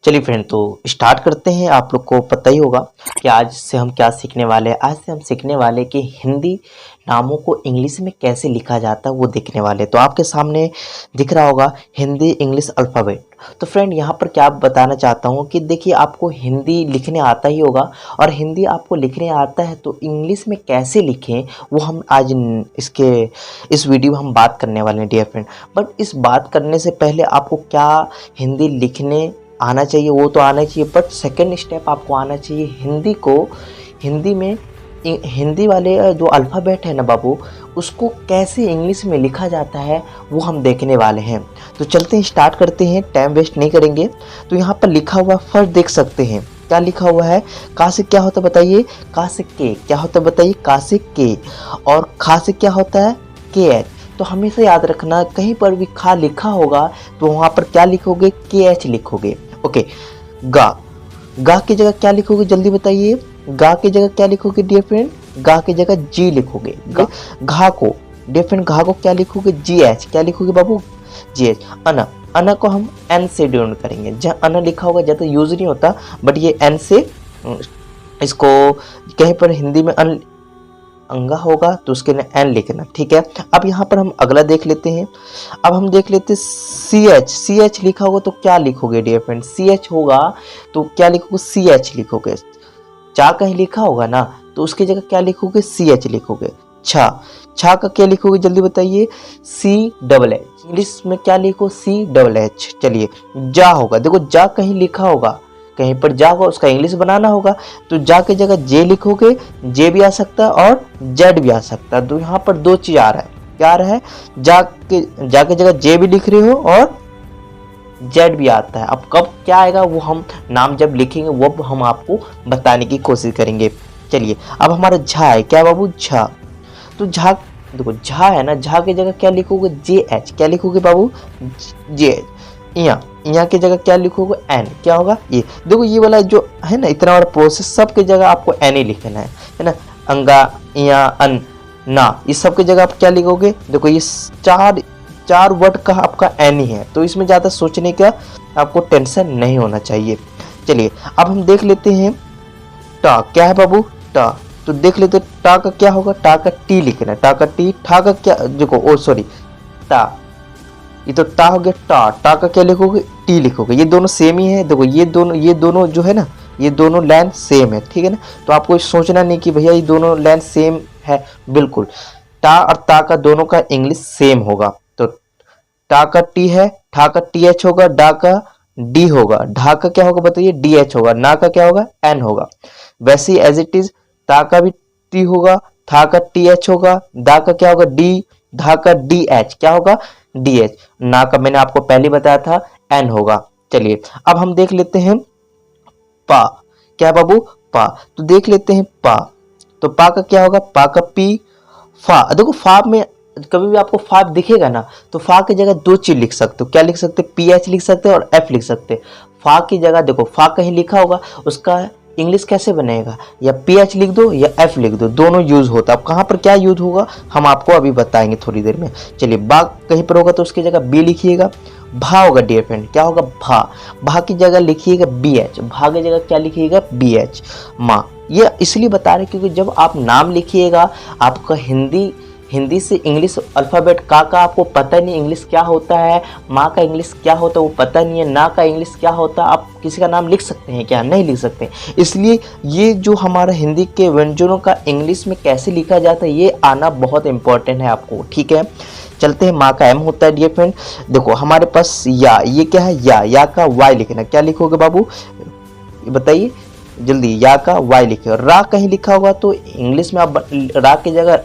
चलिए फ्रेंड, तो स्टार्ट करते हैं। आप लोग को पता ही होगा कि आज से हम क्या सीखने वाले हैं। आज से हम सीखने वाले कि हिंदी नामों को इंग्लिश में कैसे लिखा जाता है वो देखने वाले। तो आपके सामने दिख रहा होगा हिंदी इंग्लिश अल्फ़ाबेट। तो फ्रेंड, यहाँ पर क्या बताना चाहता हूँ कि देखिए, आपको हिंदी लिखने आता ही होगा, और हिंदी आपको लिखने आता है तो इंग्लिश में कैसे लिखें वो हम आज इस वीडियो में हम बात करने वाले हैं डियर फ्रेंड। बट इस बात करने से पहले आपको क्या हिंदी लिखने आना चाहिए वो तो आना चाहिए, बट सेकंड स्टेप आपको आना चाहिए हिंदी को, हिंदी में हिंदी वाले जो अल्फ़ाबेट है ना बाबू, उसको कैसे इंग्लिश में लिखा जाता है वो हम देखने वाले हैं। तो चलते हैं, स्टार्ट करते हैं, टाइम वेस्ट नहीं करेंगे। तो यहाँ पर लिखा हुआ फर्स्ट देख सकते हैं, क्या लिखा हुआ है। का से क्या होता है बताइए, का से के क्या होता है बताइए, का से के। और खा से क्या होता है, के एच। तो हमेशा याद रखना, कहीं पर भी खा लिखा होगा तो वहाँ पर क्या लिखोगे, के एच लिखोगे। ओके, गा, गा की जगह क्या लिखोगे जल्दी बताइए। गा की जगह क्या लिखोगे डियर फ्रेंड, गा की जगह जी लिखोगे। घा को डियर फ्रेंड, घा को क्या लिखोगे, जी एच। क्या लिखोगे बाबू, जी एच। अना, अना को हम एन से डिनोट करेंगे। जहाँ अना लिखा होगा ज़्यादा यूज नहीं होता, बट ये एन से, इसको कहीं पर हिंदी में अंगा होगा तो उसके लिए एन लिखना, ठीक है। अब यहाँ पर हम अगला देख लेते हैं। अब हम देख लेते हैं सी एच। सी एच लिखा होगा तो क्या लिखोगे डियर फ्रेंड, सी एच होगा तो क्या लिखोगे, सी एच लिखोगे। चा कहीं लिखा होगा ना तो उसकी जगह क्या लिखोगे, सी एच लिखोगे। छा, छा का क्या लिखोगे जल्दी बताइए, सी डबल एच। इंग्लिश में क्या लिखो, सी डबल एच। चलिए, जा होगा, देखो जा कहीं लिखा होगा, कहीं पर जा होगा, उसका इंग्लिश बनाना होगा तो जा की जगह जे लिखोगे। जे भी आ सकता है और जेड भी आ सकता है। तो यहाँ पर दो चीज आ रहा है, क्या आ रहा है, जा की जगह जे भी लिख रहे हो और जेड भी आता है। अब कब क्या आएगा वो हम नाम जब लिखेंगे वो हम आपको बताने की कोशिश करेंगे। चलिए, अब हमारा झा है, क्या बाबू, झा। तो झा, देखो झा है ना, झा की जगह क्या लिखोगे, जे एच। क्या लिखोगे बाबू, जे एच। यहाँ की जगह क्या लिखोगे, एन। क्या होगा ये, देखो ये वाला जो है ना, इतना बड़ा प्रोसेस, सब की जगह आपको एन ही लिखना है ना। अंगा, या, अन, ना, इस सब की जगह आप क्या लिखोगे। देखो ये चार वर्ड का आपका एन ही है, तो इसमें ज़्यादा सोचने का आपको टेंशन नहीं होना चाहिए। चलिए, अब हम देख लेते हैं टा, क्या है बाबू, टा। तो देख लेते टा का क्या होगा, टा का टी लिखना है, टा का टी। ठा का क्या, देखो ओ सॉरी, टा, ये तो टा हो गया, टा। टा का क्या लिखोगे, टी लिखोगे। ये दोनों सेम ही है, देखो ये दोनों जो है ना, ये दोनों लाइन सेम है, ठीक है ना। तो आपको सोचना नहीं कि भैया ये दोनों लाइन सेम है, बिल्कुल टा और ता का दोनों का इंग्लिश सेम होगा। तो टा का टी है, ठा का टी एच होगा, डा का डी होगा, ढा का क्या होगा बताइए, डी एच होगा, ना का क्या होगा, एन होगा। वैसे ही एज इट इज ता का भी टी होगा, था का टी एच होगा, दा का क्या होगा, डी, धा का डी एच, क्या होगा, डी एच। ना का मैंने आपको पहले बताया था, एन होगा। चलिए, अब हम देख लेते हैं पा, क्या बाबू, पा। तो देख लेते हैं पा, तो पा का क्या होगा, पा का पी। फा, देखो फा में कभी भी आपको फा दिखेगा ना तो फा की जगह दो चीज लिख सकते हो। क्या लिख सकते, पी एच लिख सकते हो और एफ लिख सकते हो। फा की जगह देखो, फा कहीं लिखा होगा, उसका इंग्लिश कैसे बनेगा, या पी एच लिख दो या एफ लिख दो, दोनों यूज होता है। अब कहाँ पर क्या यूज होगा हम आपको अभी बताएंगे थोड़ी देर में। चलिए, बा कहीं पर होगा तो उसकी जगह बी लिखिएगा। भा होगा डियर फ्रेंड, क्या होगा, भा। भा की जगह लिखिएगा बी एच, भा की जगह क्या लिखिएगा, बी एच। माँ, ये इसलिए बता रहे क्योंकि जब आप नाम लिखिएगा, आपका हिंदी से इंग्लिश अल्फ़ाबेट का आपको पता नहीं इंग्लिश क्या होता है, माँ का इंग्लिश क्या होता है वो पता नहीं है, ना का इंग्लिश क्या होता है, आप किसी का नाम लिख सकते हैं क्या, नहीं लिख सकते। इसलिए ये जो हमारा हिंदी के व्यंजनों का इंग्लिश में कैसे लिखा जाता है ये आना बहुत इंपॉर्टेंट है आपको, ठीक है। चलते हैं, माँ का एम होता है डियर फ्रेंड। देखो हमारे पास या, ये क्या है, या का वाई लिखना। क्या लिखोगे बाबू बताइए जल्दी, या का वाई लिखिएगा। रा कहीं लिखा होगा तो इंग्लिश में आप रा की जगह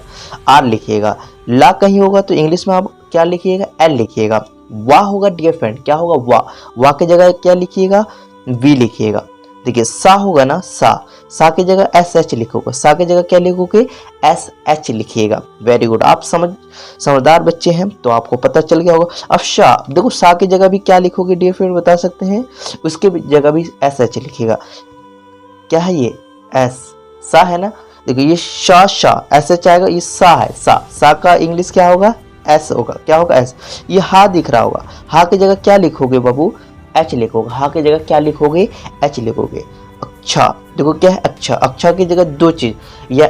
आर लिखिएगा। ला कहीं होगा तो इंग्लिश में आप क्या लिखिएगा, एल लिखिएगा। वाह होगा डियर फ्रेंड, क्या होगा, वाह। वाह की जगह क्या लिखिएगा, वी लिखिएगा। देखिए, सा होगा ना, सा की जगह एस एच लिखोगे, सा की जगह क्या लिखोगे, एस एच लिखिएगा। वेरी गुड, आप समझदार बच्चे हैं तो आपको पता चल गया होगा। अब शा, देखो सा की जगह भी क्या लिखोगे डियर फ्रेंड बता सकते हैं, उसके जगह भी एस एच लिखिएगा। क्या है ये, एस, सा है ना। देखो ये शा एस एच आएगा, ये सा है, सा का इंग्लिश क्या होगा, एस होगा। क्या होगा, एस। ये हा दिख रहा होगा, हा की जगह क्या लिखोगे बाबू, एच लिखोगे, हा की जगह क्या लिखोगे, एच लिखोगे। अच्छा देखो क्या है, अच्छा, अच्छा की जगह दो चीज, या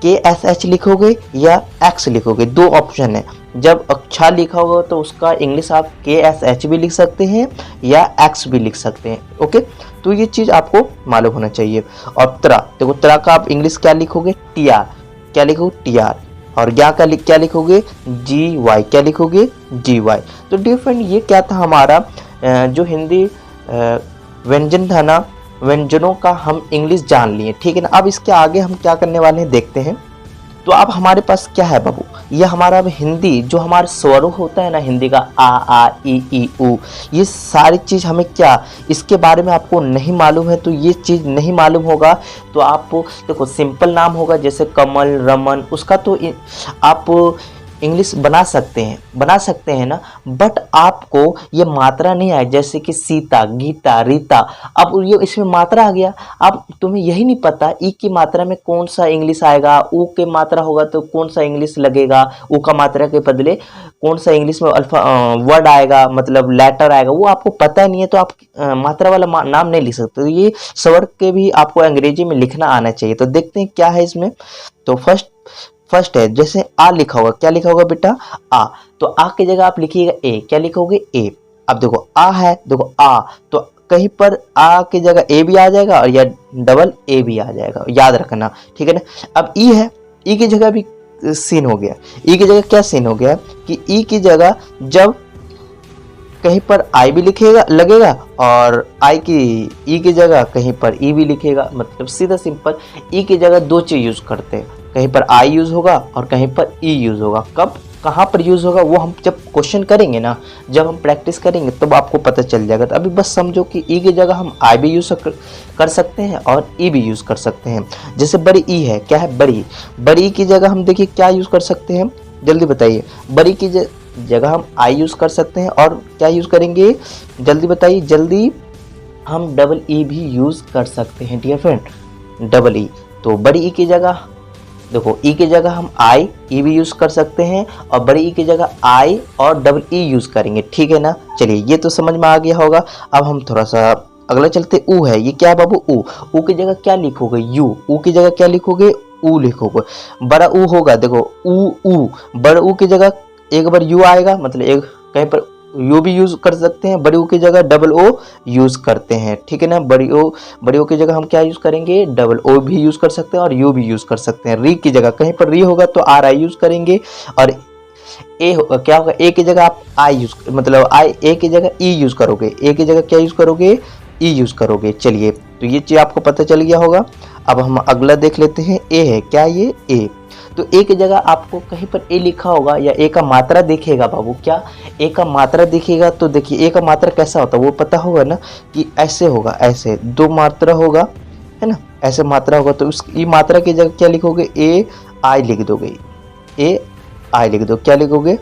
के एस एच लिखोगे या एक्स लिखोगे, दो ऑप्शन है। जब अच्छा लिखा होगा तो उसका इंग्लिश आप के एस एच भी लिख सकते हैं या एक्स भी लिख सकते हैं। ओके, तो ये चीज आपको मालूम होना चाहिए। और त्रा, देखो त्रा का आप इंग्लिश क्या लिखोगे, टी आर, क्या लिखोगे, टी आर। और ज्ञा का क्या लिखोगे, जी वाई, क्या लिखोगे, जी वाई। तो डियर फ्रेंड, ये क्या था हमारा जो हिंदी व्यंजन था ना, व्यंजनों का हम इंग्लिश जान लिए, ठीक है ना। अब इसके आगे हम क्या करने वाले हैं देखते हैं। तो अब हमारे पास क्या है बाबू, ये हमारा अब हिंदी जो हमारा स्वरूप होता है ना हिंदी का, आ ई उ, ये सारी चीज़ हमें क्या, इसके बारे में आपको नहीं मालूम है, तो ये चीज़ नहीं मालूम होगा तो आप देखो सिंपल नाम होगा जैसे कमल, रमन, उसका तो आप इंग्लिश बना सकते हैं ना, बट आपको ये मात्रा नहीं आए, जैसे कि सीता, गीता, रीता। अब ये इसमें मात्रा आ गया, अब तुम्हें यही नहीं पता ई की मात्रा में कौन सा इंग्लिश आएगा, ऊ के मात्रा होगा तो कौन सा इंग्लिश लगेगा, ऊ का मात्रा के बदले कौन सा इंग्लिश में अल्फा वर्ड आएगा, मतलब लेटर आएगा, वो आपको पता नहीं है, तो आप मात्रा वाला नाम नहीं लिख सकते। तो ये स्वर के भी आपको अंग्रेजी में लिखना आना चाहिए। तो देखते हैं क्या है इसमें। तो फर्स्ट है, जैसे आ लिखा होगा, क्या लिखा होगा बेटा, आ, तो आ की जगह आप लिखिएगा ए, क्या लिखोगे, ए। अब देखो आ है, देखो आ, तो कहीं पर आ की जगह ए भी आ जाएगा और या डबल ए भी आ जाएगा, याद रखना, ठीक है ना। अब ई है, ई की जगह भी सीन हो गया, ई की जगह क्या सीन हो गया कि ई की जगह जब कहीं पर आई भी लिखेगा लगेगा और आई की ई की जगह कहीं पर ई भी लिखेगा, मतलब सीधा सिंपल ई की जगह दो चीज यूज करते हैं, कहीं पर आई यूज होगा और कहीं पर ई यूज होगा। कब कहाँ पर यूज होगा वो हम जब क्वेश्चन करेंगे ना, जब हम प्रैक्टिस करेंगे तब तो आपको पता चल जाएगा। तो अभी बस समझो कि ई की जगह हम आई भी यूज कर सकते हैं और ई भी यूज कर सकते हैं। जैसे बड़ी ई है, क्या है, बड़ी, बड़ी की जगह हम देखिए क्या यूज कर सकते हैं, जल्दी बताइए। बड़ी की जगह हम आई यूज कर सकते हैं और क्या यूज करेंगे, जल्दी बताइए, जल्दी, हम डबल ई भी यूज कर सकते हैं डियर फ्रेंड, डबल ई। तो बड़ी ई की जगह देखो, ई की जगह हम आई ई भी यूज कर सकते हैं और बड़ी ई की जगह आई और डबल ई यूज करेंगे, ठीक है ना। चलिए ये तो समझ में आ गया होगा। अब हम थोड़ा सा अगला चलते, ऊ है, ये क्या है बाबू, ऊ की जगह क्या लिखोगे, यू, ऊ की जगह क्या लिखोगे, ऊ लिखोगे। बड़ा ऊ होगा, देखो ऊ, बड़ा ऊ की जगह एक बार यू आएगा, मतलब एक कहीं पर यू भी यूज कर सकते हैं, बड़ी ओ की जगह डबल ओ यूज करते हैं, ठीक है ना। बड़ी ओ की जगह हम क्या यूज करेंगे, डबल ओ भी यूज कर सकते हैं और यू भी यूज कर सकते हैं। री की जगह कहीं पर री होगा तो आर आई यूज करेंगे और क्या होगा, ए की जगह आप आई यूज, मतलब आई, ए की जगह ई यूज करोगे, ए की जगह क्या यूज करोगे, ई यूज करोगे। चलिए तो ये चीज आपको पता चल गया होगा। अब हम अगला देख लेते हैं, ए है, क्या ये ए, तो ए की जगह आपको कहीं पर ए लिखा होगा या ए का मात्रा दिखेगा बाबू, क्या ए का मात्रा दिखेगा, तो देखिए ए का मात्रा कैसा होता है वो पता होगा ना, कि ऐसे होगा, ऐसे दो मात्रा होगा, है ना, ऐसे मात्रा होगा। तो उस ई मात्रा की जगह क्या लिखोगे, ए आई लिख दोगे, ए आई लिख दो, क्या लिखोगे,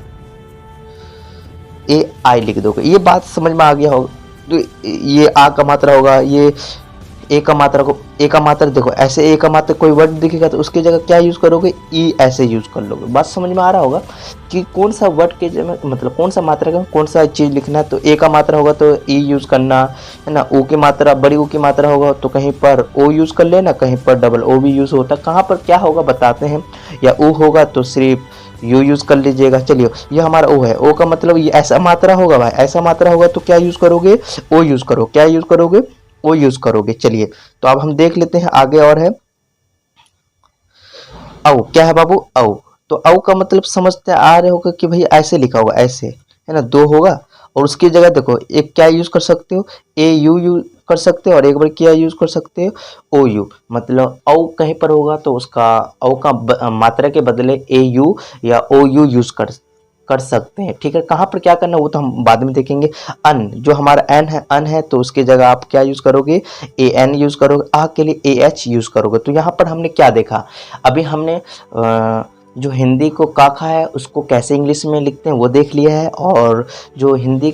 ए आई लिख दोगे। ये बात समझ में आ गया होगा। तो ये आ का मात्रा होगा, ये ए का मात्रा को, ए का मात्रा देखो ऐसे, ए का मात्रा कोई वर्ड दिखेगा तो उसकी जगह क्या यूज करोगे, ई ऐसे यूज कर लोगे। बात समझ में आ रहा होगा कि कौन सा वर्ड के मतलब कौन सा मात्रा का कौन सा चीज लिखना है। तो ए का मात्रा होगा तो ई यूज करना है ना, ओ की मात्रा, बड़ी ओ की मात्रा होगा तो कहीं पर ओ यूज कर लेना, कहीं पर डबल ओ भी यूज होता है। कहाँ पर क्या होगा बताते हैं, या ओ होगा तो सिर्फ यू यूज कर लीजिएगा। चलिए ये हमारा ओ है, ओ का मतलब ये ऐसा मात्रा होगा भाई, ऐसा मात्रा होगा तो क्या यूज करोगे, ओ यूज करो, क्या यूज करोगे, ओ यूज करोगे। चलिए तो अब हम देख लेते हैं आगे और है औ, क्या है बाबू, औ। तो औ का मतलब समझते आ रहे होगा कि भाई ऐसे लिखा होगा, ऐसे है ना, दो होगा और उसकी जगह देखो एक क्या यूज कर सकते हो, ए यू यूज कर सकते हो और एक बार क्या यूज कर सकते हो, ओ यू। मतलब औ कहीं पर होगा तो उसका औ का मात्रा के बदले ए यू या ओ यू यूज कर सकते हैं, ठीक है। कहाँ पर क्या करना वो तो हम बाद में देखेंगे। अन, जो हमारा अन है तो उसकी जगह आप क्या यूज करोगे, ए एन यूज करोगे, आ के लिए ए एच यूज करोगे। तो यहाँ पर हमने क्या देखा, अभी हमने जो हिंदी को काखा है उसको कैसे इंग्लिश में लिखते हैं वो देख लिया है, और जो हिंदी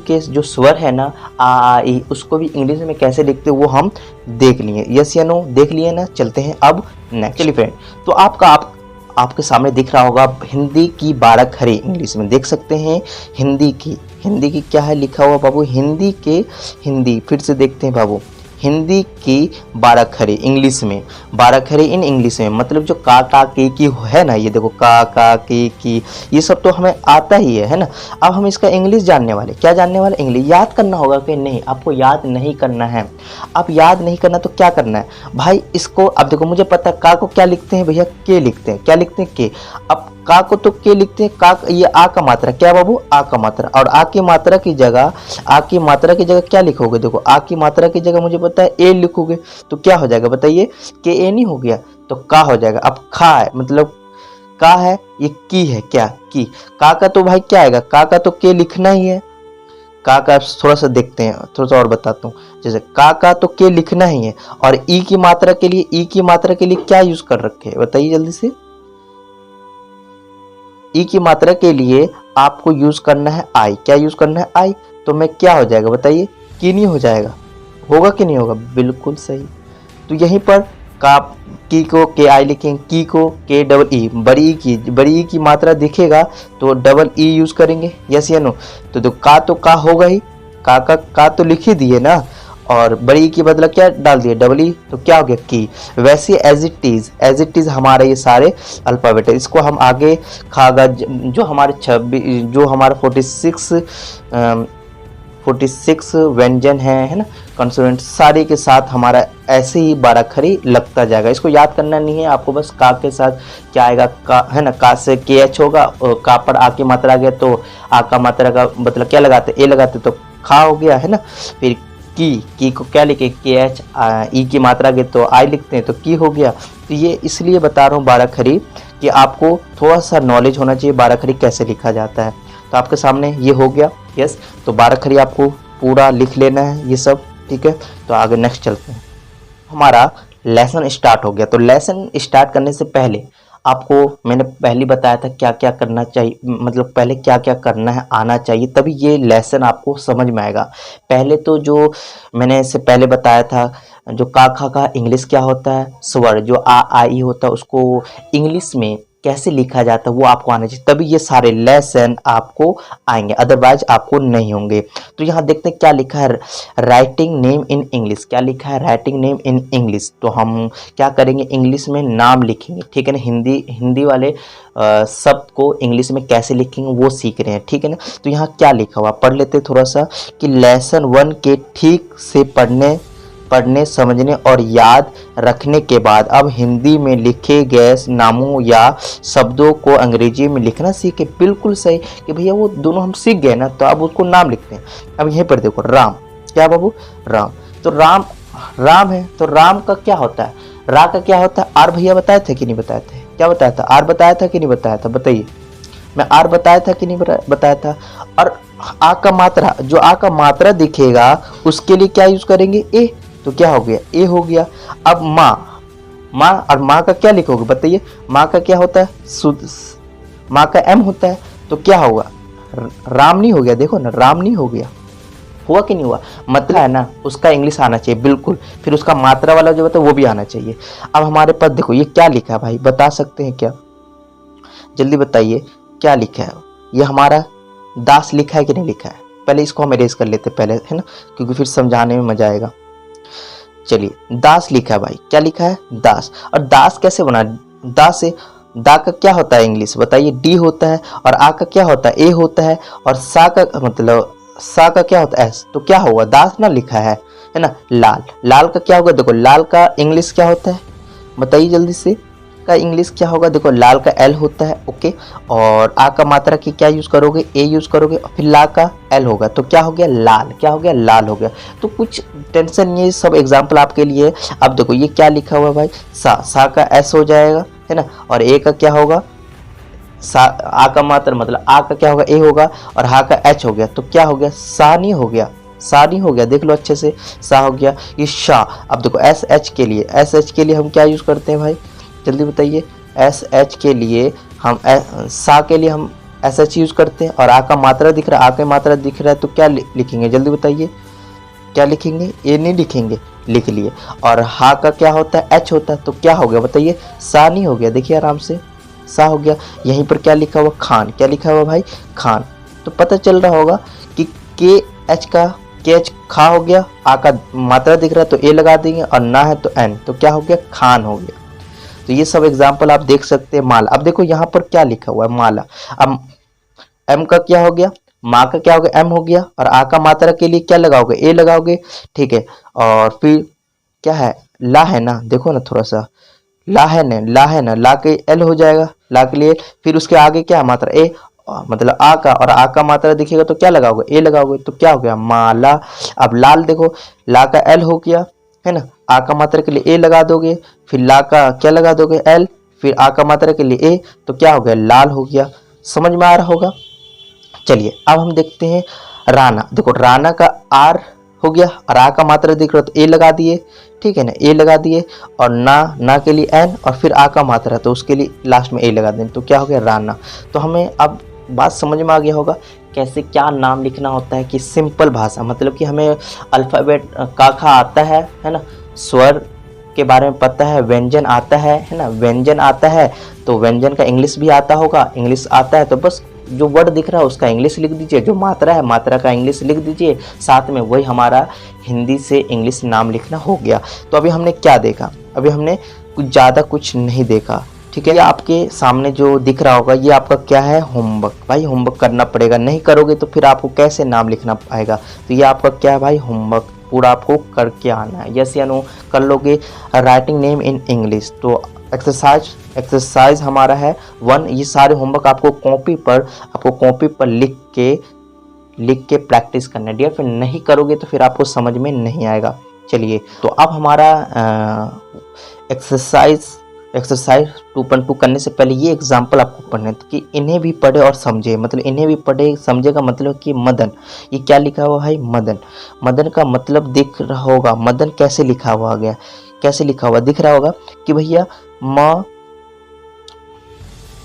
के जो स्वर है ना आ ई, उसको भी इंग्लिश में कैसे लिखते हैं वो हम देख लिए। यस या नो, देख लिए ना। चलते हैं अब नेक्स्ट। चलिए फ्रेंड, तो आपके सामने दिख रहा होगा हिंदी की 12 खरी, इंग्लिश में देख सकते हैं हिंदी की क्या है लिखा हुआ बाबू, हिंदी फिर से देखते हैं बाबू, हिंदी की 12 खरी इंग्लिश में, 12 खरी इन इंग्लिश में, मतलब जो का की है ना, ये देखो का की ये सब तो हमें आता ही है ना। अब हम इसका इंग्लिश जानने वाले, क्या जानने वाले, इंग्लिश याद करना होगा कि नहीं, आपको याद नहीं करना है। अब याद नहीं करना तो क्या करना है भाई, इसको अब देखो मुझे पता है का को क्या लिखते हैं भैया, के लिखते हैं, क्या लिखते हैं के। अब का को तो के लिखते हैं, का ये आ का मात्रा क्या बाबू, आ का मात्रा, और आ की मात्रा की जगह क्या लिखोगे, देखो आ की मात्रा की जगह मुझे पता है ए लिखोगे, तो क्या हो जाएगा बताइए, के ए नहीं हो गया तो का हो जाएगा। अब खा है मतलब का है, ये की है क्या, की, का तो भाई क्या आएगा, का तो के लिखना ही है, का थोड़ा सा देखते हैं, थोड़ा सा और बताता हूँ, जैसे का तो के लिखना ही है, और ई की मात्रा के लिए क्या यूज कर रखे हैं बताइए जल्दी से, ई की मात्रा के लिए आपको यूज करना है आई, क्या यूज करना है आई, तो मैं क्या हो जाएगा बताइए, की नहीं हो जाएगा, होगा कि नहीं होगा, बिल्कुल सही। तो यहीं पर का की को के आई लिखेंगे, की को के डबल ई, बड़ी ई की मात्रा दिखेगा तो डबल ई यूज करेंगे, यस या नो। तो का होगा ही, का तो लिख ही दिए ना, और बड़ी की बदला क्या डाल दिया डबल ई, तो क्या हो गया की। वैसे एज इट इज हमारे ये सारे अल्फाबेट है, इसको हम आगे खागा जो हमारे 46 व्यंजन है ना, कॉन्सोनेंट सारे के साथ हमारा ऐसे ही 12 खरी लगता जाएगा। इसको याद करना नहीं है आपको, बस का के साथ क्या आएगा, का है ना, का से के एच होगा, का पर आ की मात्रा आ गया तो आ का मात्रा का मतलब क्या लगाते, ए लगाते तो खा हो गया है ना। फिर की को क्या लिखे, के एच, ई की मात्रा गए तो आई लिखते हैं तो की हो गया। तो ये इसलिए बता रहा हूँ 12 खरी कि आपको थोड़ा सा नॉलेज होना चाहिए 12 खरी कैसे लिखा जाता है। तो आपके सामने ये हो गया, यस। तो 12 खरी आपको पूरा लिख लेना है ये सब, ठीक है। तो आगे नेक्स्ट चलते हैं, हमारा लेसन स्टार्ट हो गया। तो लेसन स्टार्ट करने से पहले आपको मैंने पहले बताया था क्या क्या करना चाहिए, मतलब पहले क्या क्या करना है आना चाहिए, तभी ये लेसन आपको समझ में आएगा। पहले तो जो मैंने इससे पहले बताया था, जो का खा का इंग्लिश क्या होता है, स्वर जो आ आई होता है उसको इंग्लिश में कैसे लिखा जाता है वो आपको आना चाहिए, तभी ये सारे लेसन आपको आएंगे, अदरवाइज आपको नहीं होंगे। तो यहाँ देखते हैं क्या लिखा है, राइटिंग नेम इन इंग्लिश, क्या लिखा है, राइटिंग नेम इन इंग्लिश। तो हम क्या करेंगे, इंग्लिश में नाम लिखेंगे, ठीक है ना। हिंदी वाले शब्द को इंग्लिश में कैसे लिखेंगे वो सीख रहे हैं, ठीक है ना। तो यहाँ क्या लिखा हुआ पढ़ लेते थोड़ा सा, कि लेसन 1 के ठीक से पढ़ने समझने और याद रखने के बाद अब हिंदी में लिखे गए नामों या शब्दों को अंग्रेजी में लिखना सीखे। बिल्कुल सही कि भैया वो दोनों हम सीख गए ना, तो अब उसको नाम लिखते हैं। अब यहीं पर देखो राम, क्या बाबू, राम। तो राम है, तो राम का क्या होता है, रा का क्या होता है, आर भैया बताए थे कि नहीं बताए थे, क्या बताया था, आर बताया था कि नहीं बताया था, बताइए। मैं आर बताया था कि नहीं बताया था। और आ का मात्रा, जो आ का मात्रा दिखेगा उसके लिए क्या यूज करेंगे, ए, तो क्या हो गया, ए हो गया। अब माँ और माँ का क्या लिखोगे बताइए, माँ का क्या होता है, शुद्ध, माँ का एम होता है, तो क्या होगा, राम नहीं हो गया, देखो ना राम नहीं हो गया, हुआ कि नहीं हुआ, मतलब है ना उसका इंग्लिश आना चाहिए बिल्कुल, फिर उसका मात्रा वाला जो होता है वो भी आना चाहिए। अब हमारे पास देखो ये क्या लिखा है भाई, बता सकते हैं क्या, जल्दी बताइए क्या लिखा है। ये हमारा दास लिखा है कि नहीं लिखा है, पहले इसको हम इरेज कर लेते पहले, है ना, क्योंकि फिर समझाने में मजा आएगा। चलिए दास लिखा है भाई, क्या लिखा है, दास। और दास कैसे बना, दास से दा का क्या होता है इंग्लिश बताइए, डी होता है, और आ का क्या होता है, ए होता है, और सा का मतलब सा का क्या होता है, एस। तो क्या होगा, दास ना लिखा है ना। लाल का क्या होगा, देखो लाल का इंग्लिश क्या होता है बताइए जल्दी से, का इंग्लिश क्या होगा, देखो लाल का एल होता है, ओके। और आ का मात्रा की क्या यूज करोगे, ए यूज करोगे, और फिर ला का एल होगा, तो क्या हो गया, लाल, क्या हो गया, लाल हो गया। तो कुछ टेंशन नहीं है, सब एग्जाम्पल आपके लिए। अब देखो ये क्या लिखा हुआ है भाई, सा का एस हो जाएगा, है ना, और ए का क्या होगा, आ का मात्रा मतलब आ का क्या होगा, ए होगा, और हा का एच हो गया, तो क्या हो गया, सा नहीं हो गया, सा नहीं हो गया, देख लो अच्छे से, सा हो गया, ये शाह। अब देखो एस एच के लिए हम क्या यूज करते हैं भाई, जल्दी बताइए। एस एच के लिए हम सा के लिए हम एस एच यूज करते हैं, और आ का मात्रा दिख रहा है, आ का मात्रा दिख रहा है, तो क्या लिखेंगे जल्दी बताइए, क्या लिखेंगे, ए नहीं लिखेंगे, लिख लिए। और हा का क्या होता है, एच होता है, तो क्या हो गया बताइए, सा नहीं हो गया, देखिए आराम से, सा हो गया। यहीं पर क्या लिखा हुआ, खान, क्या लिखा हुआ भाई, खान। तो पता चल रहा होगा कि के एच का, के एच खा हो गया, आ का मात्रा दिख रहा है तो ए लगा देंगे, और ना है तो एन, तो क्या हो गया, खान हो गया। तो ये सब एग्जाम्पल आप देख सकते हैं। माला, अब देखो यहाँ पर क्या लिखा हुआ है, माला। अब एम का क्या हो गया, माँ का क्या हो गया, एम हो गया, और आ का मात्रा के लिए क्या लगाओगे, ए लगाओगे, ठीक है। और फिर क्या है, ला है ना, देखो ना थोड़ा सा, ला है ना, ला है ना, ला के एल हो जाएगा, ला के लिए फिर उसके आगे क्या है, मात्रा ए, मतलब आ का, और आ का मात्रा दिखेगा तो क्या लगाओगे, ए लगाओगे, तो क्या हो गया, माला। अब लाल देखो, ला का एल हो गया, है ना, आ का मात्रा के लिए ए लगा दोगे, फिर ला का क्या लगा दोगे, एल, फिर आ का मात्रा के लिए ए, तो क्या हो गया, लाल हो गया। समझ में आ रहा होगा। चलिए अब हम देखते हैं राना। देखो राना का आर हो गया, और आ का मात्रा दिख रहा तो ए लगा दिए, ठीक है ना, ए लगा दिए, और ना के लिए एन, और फिर आ का मात्रा तो उसके लिए लास्ट में ए लगा दें, तो क्या हो गया, राना। तो हमें अब बात समझ में आ गया होगा कैसे क्या नाम लिखना होता है, कि सिंपल भाषा, मतलब कि हमें अल्फ़ाबेट का खा आता है ना, स्वर के बारे में पता है, व्यंजन आता है ना, व्यंजन आता है, तो व्यंजन का इंग्लिश भी आता होगा, इंग्लिश आता है तो बस जो वर्ड दिख रहा है उसका इंग्लिश लिख दीजिए, जो मात्रा है मात्रा का इंग्लिश लिख दीजिए, साथ में वही हमारा हिंदी से इंग्लिश नाम लिखना हो गया। तो अभी हमने क्या देखा, अभी हमने कुछ ज़्यादा कुछ नहीं देखा, ठीक है। ये आपके सामने जो दिख रहा होगा ये आपका क्या है, होमवर्क। भाई होमवर्क करना पड़ेगा, नहीं करोगे तो फिर आपको कैसे नाम लिखना आएगा। तो ये आपका क्या है भाई, होमवर्क, पूरा आपको करके आना है, यस या नो कर लोगे। राइटिंग नेम इन इंग्लिश, तो एक्सरसाइज हमारा है 1। ये सारे होमवर्क आपको कॉपी पर लिख के प्रैक्टिस करना है डियर फ्रेंड, नहीं करोगे तो फिर आपको समझ में नहीं आएगा। चलिए तो अब हमारा एक्सरसाइज 2.2 करने से पहले ये एग्जाम्पल आपको पढ़ने हैं, कि इन्हें भी पढ़े और समझे, मतलब इन्हें भी पढ़े समझे का मतलब कि मदन, ये क्या लिखा हुआ है, मदन। मदन का मतलब दिख रहा होगा, मदन कैसे लिखा हुआ गया, कैसे लिखा हुआ दिख रहा होगा कि भैया म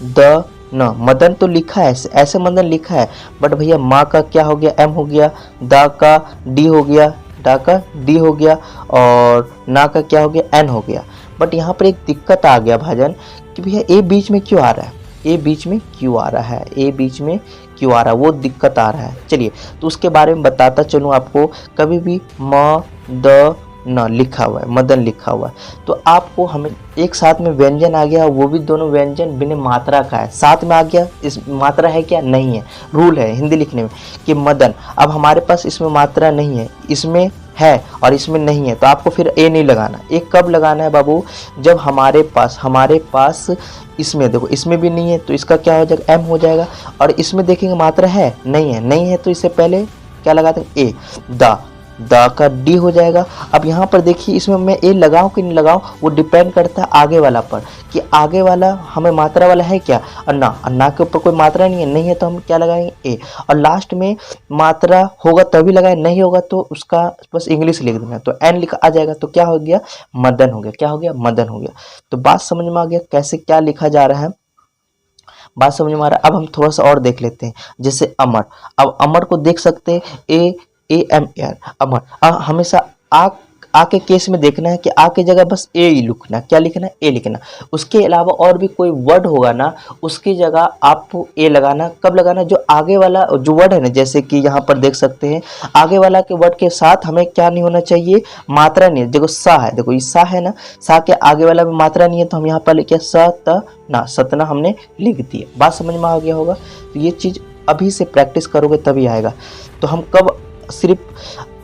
द न, मदन तो लिखा है, ऐसे मदन लिखा है, बट भैया माँ का क्या हो गया, एम हो गया, दा का डी हो गया, डा का डी हो गया, और ना का क्या हो गया, एन हो गया। बट यहाँ पर एक दिक्कत आ गया भाजन, कि भैया ए बीच में क्यों आ रहा है, ए बीच में क्यों आ रहा है, ए बीच में क्यों आ रहा है, वो दिक्कत आ रहा है। चलिए तो उसके बारे में बताता चलूँ आपको। कभी भी म द न लिखा हुआ है, मदन लिखा हुआ है, तो आपको हमें एक साथ में व्यंजन आ गया, वो भी दोनों व्यंजन बिना मात्रा का है, साथ में आ गया, इस मात्रा है क्या, नहीं है। रूल है हिंदी लिखने में कि मदन, अब हमारे पास इसमें मात्रा नहीं है, इसमें है और इसमें नहीं है, तो आपको फिर ए नहीं लगाना। ए कब लगाना है बाबू, जब हमारे पास इसमें देखो, इसमें भी नहीं है तो इसका क्या हो जाएगा, एम हो जाएगा, और इसमें देखेंगे मात्रा है, नहीं है तो इससे पहले क्या लगाते हैं, ए, दा का डी हो जाएगा। अब यहाँ पर देखिए इसमें मैं ए लगाऊं कि नहीं लगाऊं, वो डिपेंड करता है आगे वाला पर, कि आगे वाला हमें मात्रा वाला है क्या, और ना के ऊपर कोई मात्रा नहीं है तो हम क्या लगाएंगे, ए, और लास्ट में मात्रा होगा तभी लगाए, नहीं होगा तो उसका बस इंग्लिश लिख देना, तो एन लिखा आ जाएगा, तो क्या हो गया, मदन हो गया, क्या हो गया, मदन हो गया। तो बात समझ में आ गया कैसे क्या लिखा जा रहा है, बात समझ में आ रहा है। अब हम थोड़ा सा और देख लेते हैं, जैसे अमर। अब अमर को देख सकते हैं, AMR, अमर। हमेशा आ के केस में देखना है कि आ की जगह बस ए ही लिखना, क्या लिखना है, ए लिखना। उसके अलावा और भी कोई वर्ड होगा ना, उसकी जगह आप ए लगाना। कब लगाना, जो आगे वाला जो वर्ड है ना, जैसे कि यहाँ पर देख सकते हैं, आगे वाला के वर्ड के साथ हमें क्या नहीं होना चाहिए, मात्रा नहीं है। देखो सा है, देखो ये सा है ना, सा के आगे वाला में मात्रा नहीं है, तो हम यहाँ पर लिखे सतना, सतना हमने लिख दिया। बात समझ में आ गया होगा। तो ये चीज़ अभी से प्रैक्टिस करोगे तभी आएगा। तो हम कब सिर्फ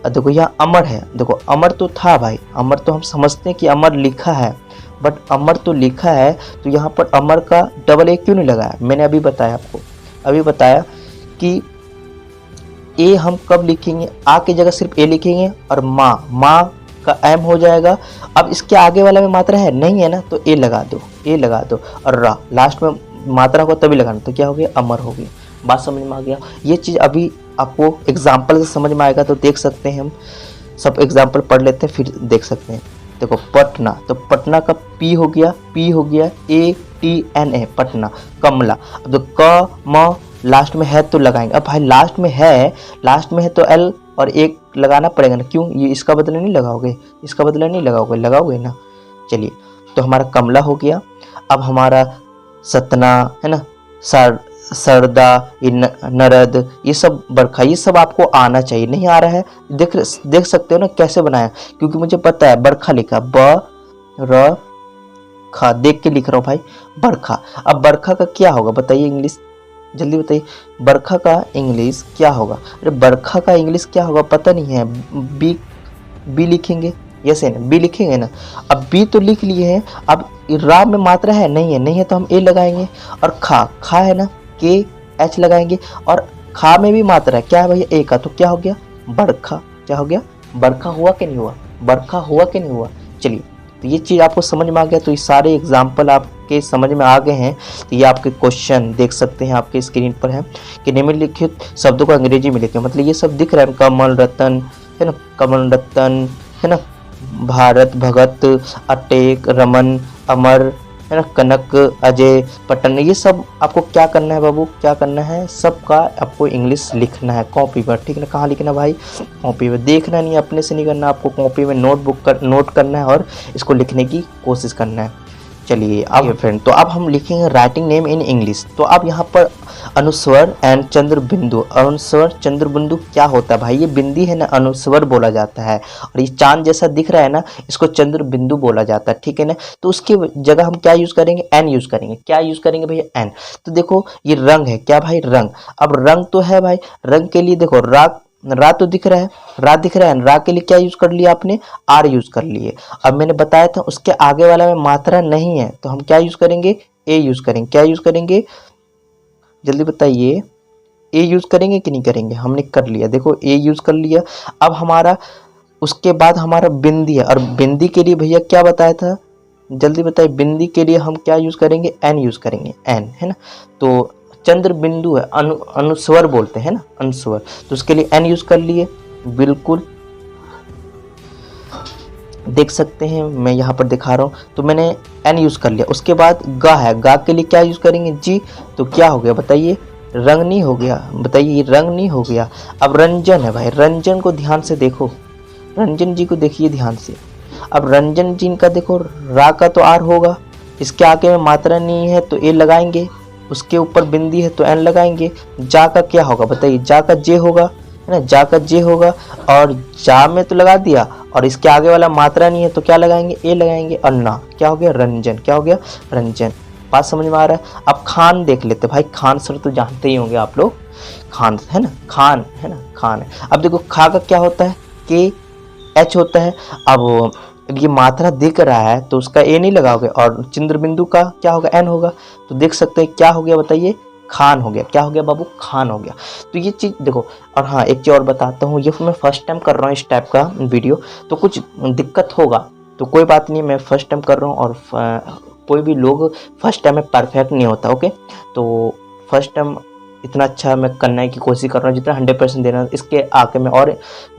देखो यहाँ अमर है, देखो अमर तो था भाई, अमर तो हम समझते हैं कि अमर लिखा है, बट अमर तो लिखा है, तो यहाँ पर अमर का डबल ए क्यों नहीं लगाया। मैंने अभी बताया आपको, अभी बताया कि ए हम कब लिखेंगे, आ की जगह सिर्फ ए लिखेंगे, और माँ का एम हो जाएगा। अब इसके आगे वाला में मात्रा है, नहीं है ना, तो ए लगा दो, और रा लास्ट में मात्रा को तभी लगाना, तो क्या हो गया, अमर हो गया। बात समझ में आ गया। ये चीज़ अभी आपको एग्जाम्पल से समझ में आएगा, तो देख सकते हैं, हम सब एग्जाम्पल पढ़ लेते हैं फिर देख सकते हैं। देखो पटना, तो पटना का पी हो गया, ATNA, पटना। कमला, अब तो क म लास्ट में है तो लगाएंगे। अब भाई लास्ट में है तो एल और एक लगाना पड़ेगा ना, क्यों, ये इसका बदला नहीं लगाओगे, लगाओगे ना। चलिए तो हमारा कमला हो गया। अब हमारा सतना, है ना, सरदा, ये नरद, ये सब बरखा, ये सब आपको आना चाहिए। नहीं आ रहा है, देख सकते हो ना कैसे बनाया, क्योंकि मुझे पता है बरखा लिखा, ब र खा, देख के लिख रहा हूँ भाई, बरखा। अब बरखा का क्या होगा बताइए इंग्लिश, जल्दी बताइए, बरखा का इंग्लिश क्या होगा? अरे बरखा का इंग्लिश क्या होगा पता नहीं है। बी, बी लिखेंगे, यस है ना, बी लिखेंगे ना। अब बी तो लिख लिए हैं, अब रा में मात्रा है नहीं है, नहीं है तो हम ए लगाएंगे। और खा, खा है ना, के एच लगाएंगे। और खा में भी मात्रा है, क्या है भैया, ए का, तो क्या हो गया, बरखा। क्या हो गया, बरखा हुआ कि नहीं हुआ, बरखा हुआ कि नहीं हुआ। चलिए, तो ये चीज़ आपको समझ में आ गया, तो ये सारे एग्जाम्पल आपके समझ में आ गए हैं। तो ये आपके क्वेश्चन देख सकते हैं, आपके स्क्रीन पर है कि निम्नलिखित शब्दों को अंग्रेजी में लिखें, मतलब ये सब दिख रहा है, कमल रतन, है ना, कमल रतन, है ना, भारत भगत, अटेक, रमन, अमर, है ना, कनक, अजय, पटन, ये सब आपको क्या करना है बाबू, क्या करना है, सबका आपको इंग्लिश लिखना है कॉपी पर, ठीक है ना। कहाँ लिखना भाई, कॉपी पर, देखना नहीं, अपने से नहीं करना, आपको कॉपी में नोट करना है और इसको लिखने की कोशिश करना है। चलिए अब फ्रेंड, तो अब हम लिखेंगे राइटिंग नेम इन इंग्लिश। तो अब यहाँ पर अनुस्वर एंड चंद्र बिंदु, अनुस्वर चंद्र बिंदु क्या होता है भाई, ये बिंदी है ना, अनुस्वर बोला जाता है। और ये चांद जैसा दिख रहा है ना, इसको चंद्र बिंदु बोला जाता है, ठीक है ना। तो उसकी जगह हम क्या यूज करेंगे, एन यूज करेंगे। क्या यूज करेंगे भैया, एन। तो देखो ये रंग है, क्या भाई, रंग। अब रंग तो है भाई, रंग के लिए देखो रा तो दिख रहा है, रा दिख रहा है, रा के लिए क्या यूज कर लिया आपने, आर यूज कर लिए। अब मैंने बताया था उसके आगे वाला में मात्रा नहीं है, तो हम क्या यूज करेंगे, ए यूज करेंगे। क्या यूज करेंगे, जल्दी बताइए, ए यूज करेंगे कि नहीं करेंगे, हमने कर लिया, देखो ए यूज कर लिया। अब हमारा उसके बाद हमारा बिंदी है, और बिंदी के लिए भैया क्या बताया था, जल्दी बताइए, बिंदी के लिए हम क्या यूज करेंगे, एन यूज करेंगे, एन, है ना। तो चंद्र बिंदु है, अनुस्वर बोलते हैं ना, अनुस्वर, तो उसके लिए एन यूज कर लिए, बिल्कुल देख सकते हैं, मैं यहाँ पर दिखा रहा हूँ, तो मैंने एन यूज कर लिया। उसके बाद गा है, गा के लिए क्या यूज करेंगे, जी। तो क्या हो गया बताइए, रंगनी हो गया, बताइए रंगनी हो गया। अब रंजन है भाई, रंजन को ध्यान से देखो, रंजन जी को देखिए ध्यान से। अब रंजन जी का देखो, रा का तो आर होगा, इसके आगे में मात्रा नहीं है तो ए लगाएंगे, उसके ऊपर बिंदी है तो एन लगाएंगे। जा का क्या होगा बताइए, जा का जे होगा, है ना, जा का जे होगा। और जा में तो लगा दिया, और इसके आगे वाला मात्रा नहीं है तो क्या लगाएंगे, ए लगाएंगे। और ना, क्या हो गया, रंजन। क्या हो गया, रंजन। बात समझ में आ रहा है। अब खान देख लेते भाई, खान सर तो जानते ही होंगे आप लोग, खान है ना, खान है ना, खान है। अब देखो खा का क्या होता है, के एच होता है। अब ये मात्रा दिख रहा है तो उसका ए नहीं लगाओगे, और चंद्र बिंदु का क्या होगा, एन होगा। तो देख सकते हैं क्या हो गया बताइए, खान हो गया। क्या हो गया बाबू, खान हो गया। तो ये चीज़ देखो। और हाँ, एक चीज़ और बताता हूँ, ये मैं फर्स्ट टाइम कर रहा हूँ इस टाइप का वीडियो, तो कुछ दिक्कत होगा तो कोई बात नहीं, मैं फर्स्ट टाइम कर रहा हूँ। और कोई भी लोग फर्स्ट टाइम में परफेक्ट नहीं होता, ओके। तो फर्स्ट टाइम इतना अच्छा मैं करने की कोशिश कर रहा हूँ, जितना 100% देना, इसके आगे मैं और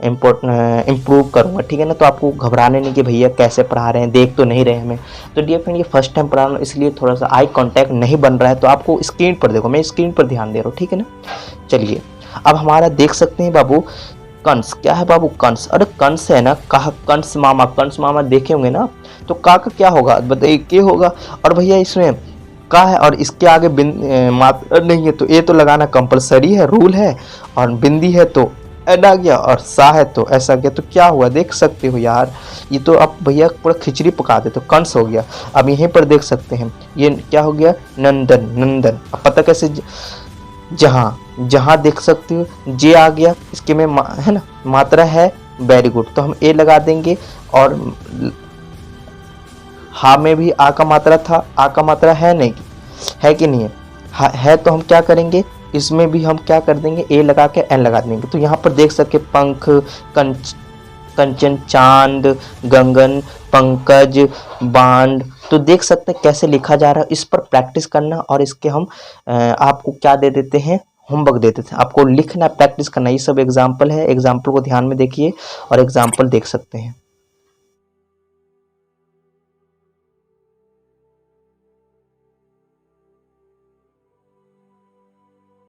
इम्प्रूव करूँगा, ठीक है ना। तो आपको घबराने नहीं कि भैया कैसे पढ़ा रहे हैं, देख तो नहीं रहे हमें। तो डियर फ्रेंड, ये फर्स्ट टाइम पढ़ा रहा हूँ, इसलिए थोड़ा सा आई कांटेक्ट नहीं बन रहा है, तो आपको स्क्रीन पर देखो, मैं स्क्रीन पर ध्यान दे रहा हूँ, ठीक है ना। चलिए, अब हमारा देख सकते हैं बाबू, कंस। क्या है बाबू, कंस। अरे कंस है ना, कहा कंस मामा, कंस मामा देखे होंगे ना। तो का क्या होगा बताइए, के होगा। और भैया इसमें का है और इसके आगे मात्रा नहीं है तो ए तो लगाना कंपलसरी है, रूल है। और बिंदी है तो एड आ गया, और सा है तो ऐसा गया। तो क्या हुआ देख सकते हो यार, ये तो अब भैया पूरा खिचड़ी पका दे, तो कंस हो गया। अब यहीं पर देख सकते हैं ये क्या हो गया, नंदन, नंदन। अब पता कैसे, जहाँ जहाँ देख सकते हो जे आ गया, इसके में है ना मात्रा है, वेरी गुड। तो हम ए लगा देंगे। और हा में भी आ का मात्रा था, आ का मात्रा है नहीं, है कि नहीं है, है तो हम क्या करेंगे, इसमें भी हम क्या कर देंगे, ए लगा के एन लगा देंगे। तो यहाँ पर देख सके पंख, कंचन, चांद, गगन, पंकज, बांड। तो देख सकते हैं कैसे लिखा जा रहा है, इस पर प्रैक्टिस करना। और इसके हम आपको क्या दे देते हैं, होमवर्क देते थे, आपको लिखना, प्रैक्टिस करना। ये सब एग्जाम्पल है, एग्जाम्पल को ध्यान में देखिए और एग्जाम्पल देख सकते हैं।